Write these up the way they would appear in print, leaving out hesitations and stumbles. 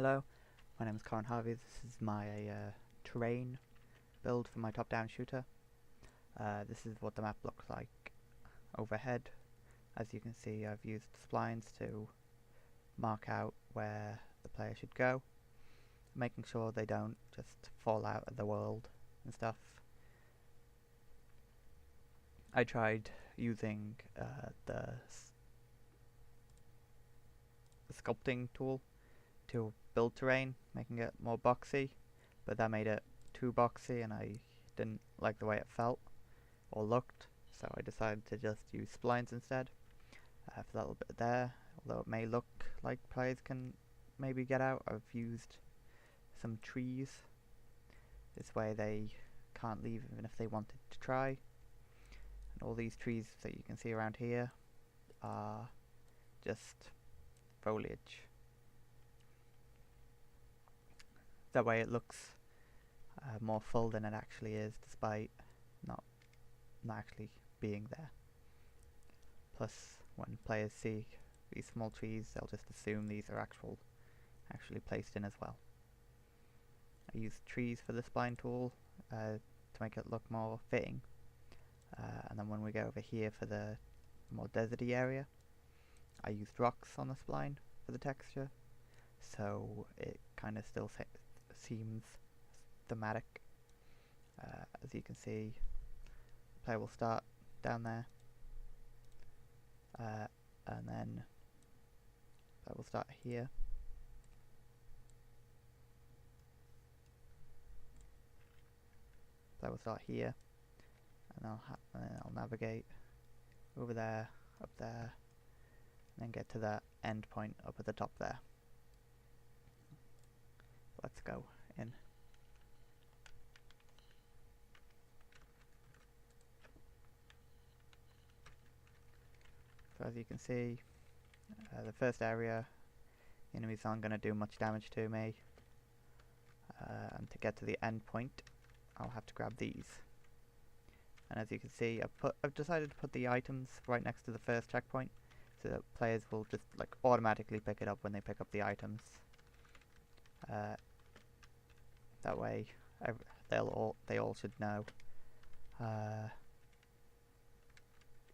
Hello, my name is Corin Harvey. This is my terrain build for my top-down shooter. This is what the map looks like overhead. As you can see, I've used splines to mark out where the player should go, making sure they don't just fall out of the world and stuff. I tried using the sculpting tool to build terrain, making it more boxy, but that made it too boxy and I didn't like the way it felt or looked, so I decided to just use splines instead for that little bit there. Although it may look like players can maybe get out, I've used some trees. This way they can't leave even if they wanted to try. And all these trees that you can see around here are just foliage. That way it looks more full than it actually is, despite not actually being there. Plus, when players see these small trees, they'll just assume these are actually placed in as well. I use trees for the spline tool to make it look more fitting, and then when we go over here for the more deserty area, I used rocks on the spline for the texture, so it kind of still seems thematic. As you can see, the player will start down there, and then I will start here. I will start here, and then I'll navigate over there, up there, and then get to that end point up at the top there. Let's go in. So as you can see, the first area, the enemies aren't going to do much damage to me, and to get to the end point I'll have to grab these. And as you can see, I've decided to put the items right next to the first checkpoint, so that players will just like automatically pick it up when they pick up the items. That way they all should know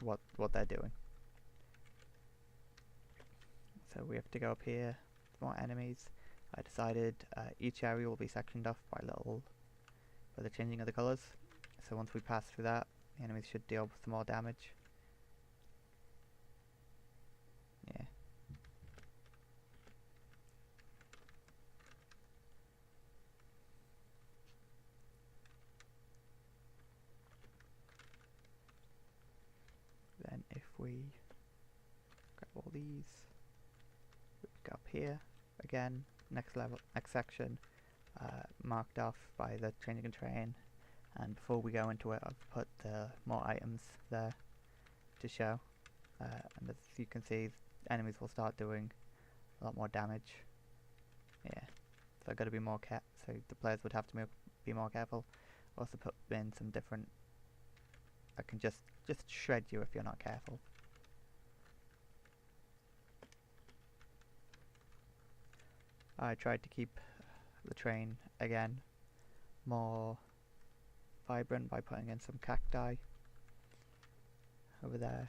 what they're doing. So we have to go up here, more enemies. I decided each area will be sectioned off by the changing of the colours. So once we pass through that, the enemies should deal with some more damage. Yeah. Then if we grab all these, we go up here again, next section, marked off by the changing of terrain. And before we go into it, I've put more items there to show, and as you can see, enemies will start doing a lot more damage. Yeah, so I've got to be more so the players would have to be more careful. Also put in some different, I can just shred you if you're not careful. I tried to keep the terrain again more vibrant by putting in some cacti over there,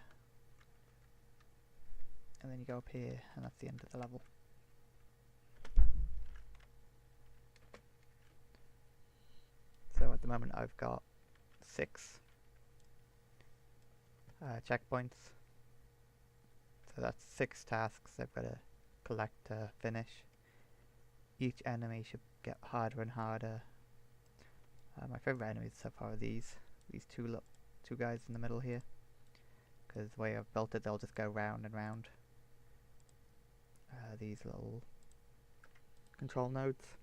and then you go up here and that's the end of the level. So at the moment I've got 6 checkpoints, so that's 6 tasks I've got to collect to finish. Each enemy should get harder and harder. My favourite enemies so far are these two guys in the middle here, because the way I've built it, they'll just go round and round. These little control nodes.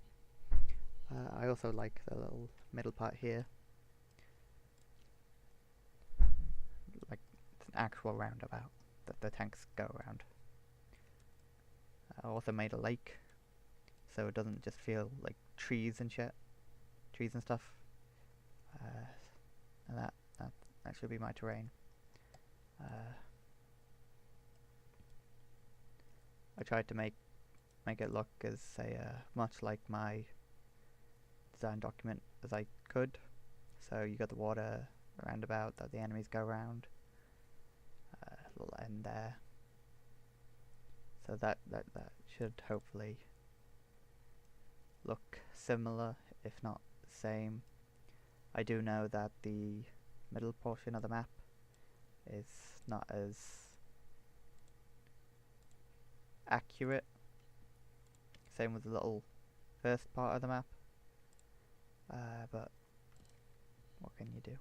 I also like the little middle part here, like it's an actual roundabout that the tanks go around. I also made a lake, so it doesn't just feel like trees and stuff. And that should be my terrain. I tried to make make it look as much like my design document as I could. So you got the water roundabout that the enemies go around, little end there. So that should hopefully look similar, if not the same. I do know that the middle portion of the map is not as accurate. Same with the little first part of the map. But what can you do?